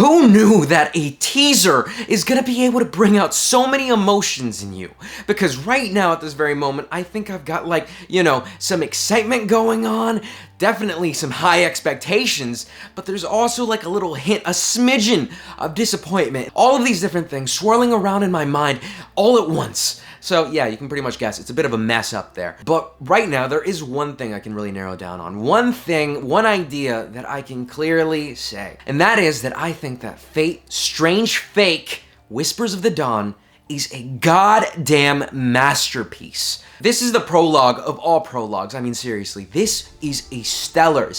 Who knew that a teaser is gonna be able to bring out so many emotions in you? Because right now at this very moment, I think I've got like, you know, some excitement going on, definitely some high expectations, but there's also like a little hint, a smidgen of disappointment. All of these different things swirling around in my mind all at once. So yeah, you can pretty much guess it's a bit of a mess up there. But right now, there is one thing I can really narrow down on. One thing, one idea that I can clearly say. And that is that I think that Fate, Strange Fake, Whispers of the Dawn is a goddamn masterpiece. This is the prologue of all prologues. I mean, seriously, this is a stellar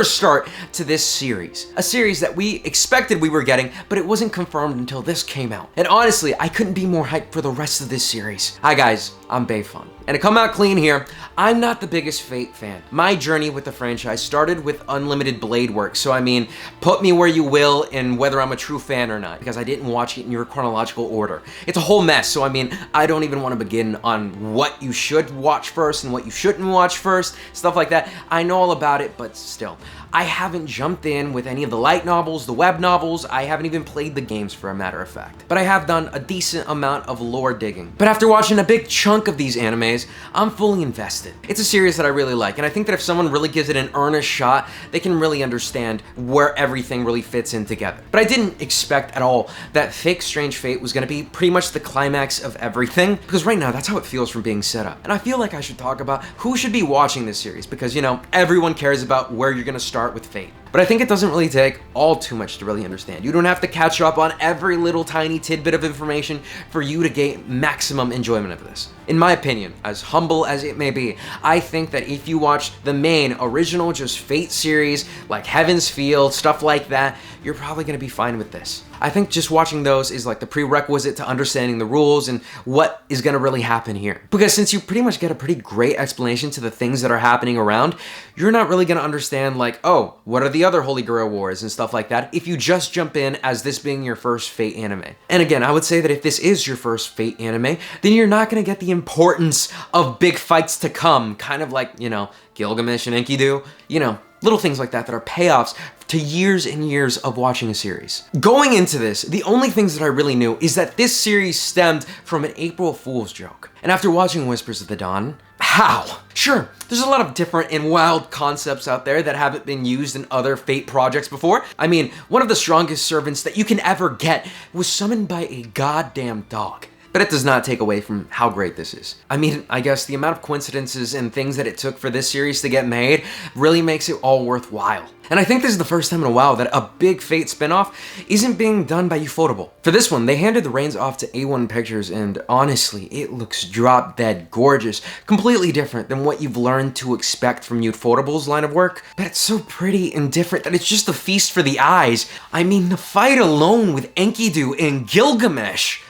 start to this series. A series that we expected we were getting, but it wasn't confirmed until this came out. And honestly, I couldn't be more hyped for the rest of this series. Hi guys, I'm Bayfun. And to come out clean here, I'm not the biggest Fate fan. My journey with the franchise started with Unlimited Blade Work, so I mean, put me where you will in whether I'm a true fan or not, because I didn't watch it in your chronological order. It's a whole mess, so I mean, I don't even want to begin on what you should watch first and what you shouldn't watch first, stuff like that. I know all about it, but still. I haven't jumped in with any of the light novels, the web novels, I haven't even played the games for a matter of fact. But I have done a decent amount of lore digging. But after watching a big chunk of these animes, I'm fully invested. It's a series that I really like, and I think that if someone really gives it an earnest shot, they can really understand where everything really fits in together. But I didn't expect at all that Fake Strange Fate was gonna be pretty much the climax of everything, because right now, that's how it feels from being set up. And I feel like I should talk about who should be watching this series, because, you know, everyone cares about where you're gonna start with Fate. But I think it doesn't really take all too much to really understand. You don't have to catch up on every little tiny tidbit of information for you to gain maximum enjoyment of this. In my opinion, as humble as it may be, I think that if you watch the main original just Fate series, like Heaven's Feel, stuff like that, you're probably gonna be fine with this. I think just watching those is like the prerequisite to understanding the rules and what is gonna really happen here. Because since you pretty much get a pretty great explanation to the things that are happening around, you're not really gonna understand like, oh, what are the other Holy Grail Wars and stuff like that if you just jump in as this being your first Fate anime. And again, I would say that if this is your first Fate anime, then you're not gonna get the importance of big fights to come, kind of like, you know, Gilgamesh and Enkidu, you know, little things like that that are payoffs to years and years of watching a series. Going into this, the only things that I really knew is that this series stemmed from an April Fool's joke. And after watching Whispers of the Dawn, how? Sure, there's a lot of different and wild concepts out there that haven't been used in other Fate projects before. I mean, one of the strongest servants that you can ever get was summoned by a goddamn dog. But it does not take away from how great this is. I mean, I guess the amount of coincidences and things that it took for this series to get made really makes it all worthwhile. And I think this is the first time in a while that a big Fate spinoff isn't being done by Ufotable. For this one, they handed the reins off to A1 Pictures, and honestly, it looks drop dead gorgeous. Completely different than what you've learned to expect from Ufotable's line of work. But it's so pretty and different that it's just a feast for the eyes. I mean, the fight alone with Enkidu and Gilgamesh.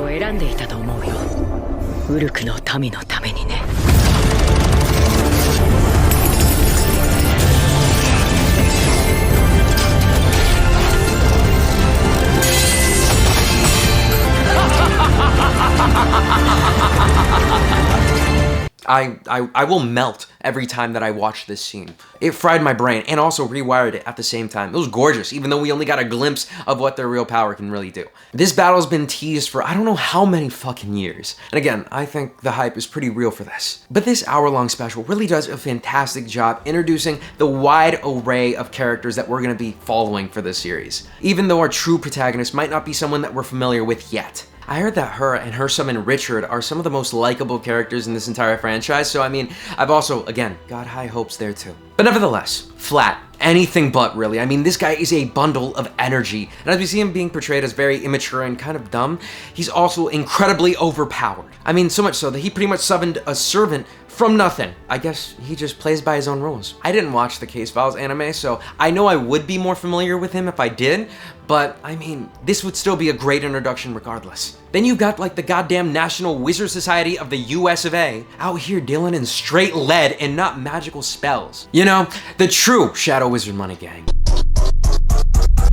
I will melt every time that I watch this scene. It fried my brain and also rewired it at the same time. It was gorgeous, even though we only got a glimpse of what their real power can really do. This battle's been teased for I don't know how many fucking years. And again, I think the hype is pretty real for this. But this hour-long special really does a fantastic job introducing the wide array of characters that we're gonna be following for this series. Even though our true protagonist might not be someone that we're familiar with yet. I heard that her and her summon Richard are some of the most likable characters in this entire franchise, so I mean, I've also, again, got high hopes there too. But nevertheless, flat. Anything but, really. I mean, this guy is a bundle of energy. And as we see him being portrayed as very immature and kind of dumb, he's also incredibly overpowered. I mean, so much so that he pretty much summoned a servant from nothing. I guess he just plays by his own rules. I didn't watch the Case Files anime, so I know I would be more familiar with him if I did, but I mean, this would still be a great introduction regardless. Then you've got like the goddamn National Wizard Society of the US of A out here dealing in straight lead and not magical spells. You know, the true Shadow Wizard Money Gang.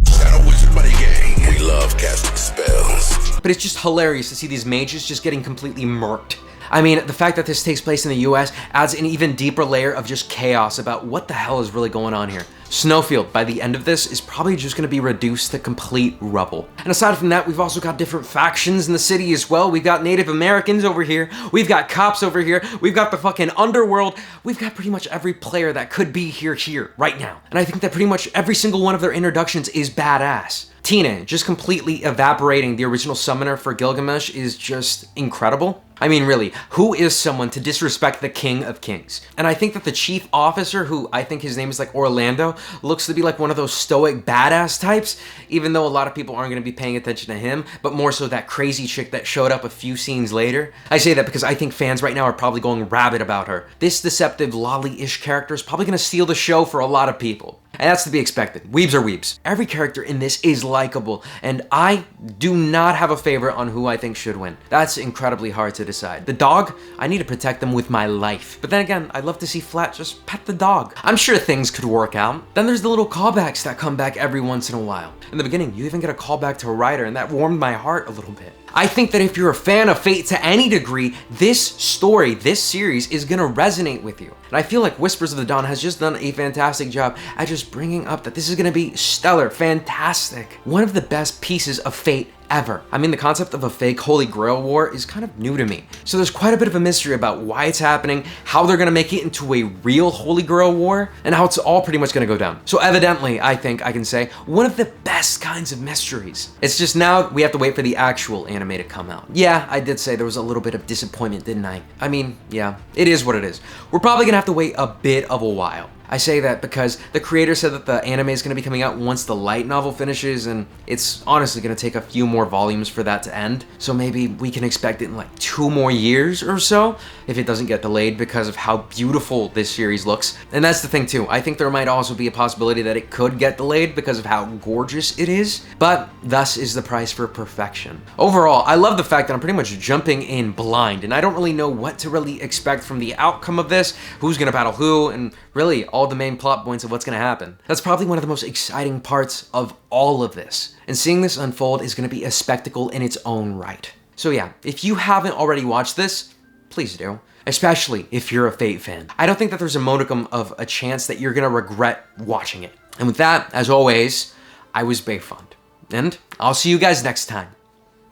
Shadow Wizard Money Gang. We love casting spells. But it's just hilarious to see these mages just getting completely murked. I mean, the fact that this takes place in the US adds an even deeper layer of just chaos about what the hell is really going on here. Snowfield, by the end of this, is probably just gonna be reduced to complete rubble. And aside from that, we've also got different factions in the city as well. We've got Native Americans over here, we've got cops over here, we've got the fucking underworld, we've got pretty much every player that could be here right now. And I think that pretty much every single one of their introductions is badass. Tina just completely evaporating the original summoner for Gilgamesh is just incredible. I mean, really, who is someone to disrespect the King of Kings? And I think that the chief officer, who I think his name is like Orlando, looks to be like one of those stoic badass types, even though a lot of people aren't going to be paying attention to him, but more so that crazy chick that showed up a few scenes later. I say that because I think fans right now are probably going rabid about her. This deceptive lolly-ish character is probably going to steal the show for a lot of people. And that's to be expected. Weebs are weebs. Every character in this is likable, and I do not have a favorite on who I think should win. That's incredibly hard to decide. The dog, I need to protect them with my life. But then again, I'd love to see Flat just pet the dog. I'm sure things could work out. Then there's the little callbacks that come back every once in a while. In the beginning, you even get a callback to a Ryder, and that warmed my heart a little bit. I think that if you're a fan of Fate to any degree, this story, this series is gonna resonate with you. And I feel like Whispers of the Dawn has just done a fantastic job at just bringing up that this is gonna be stellar, fantastic. One of the best pieces of Fate ever. I mean, the concept of a fake Holy Grail war is kind of new to me. So there's quite a bit of a mystery about why it's happening, how they're gonna make it into a real Holy Grail war, and how it's all pretty much gonna go down. So evidently, I think I can say, one of the best kinds of mysteries. It's just now we have to wait for the actual anime to come out. Yeah, I did say there was a little bit of disappointment, didn't I? I mean, yeah, it is what it is. We're probably gonna have to wait a bit of a while. I say that because the creator said that the anime is going to be coming out once the light novel finishes, and it's honestly going to take a few more volumes for that to end. So maybe we can expect it in like 2 more years or so, if it doesn't get delayed because of how beautiful this series looks. And that's the thing too. I think there might also be a possibility that it could get delayed because of how gorgeous it is, but thus is the price for perfection. Overall, I love the fact that I'm pretty much jumping in blind, and I don't really know what to really expect from the outcome of this, who's going to battle who, and really all the main plot points of what's gonna happen. That's probably one of the most exciting parts of all of this. And seeing this unfold is gonna be a spectacle in its own right. So yeah, if you haven't already watched this, please do. Especially if you're a Fate fan. I don't think that there's a modicum of a chance that you're gonna regret watching it. And with that, as always, I was Bayfond. And I'll see you guys next time.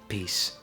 Peace.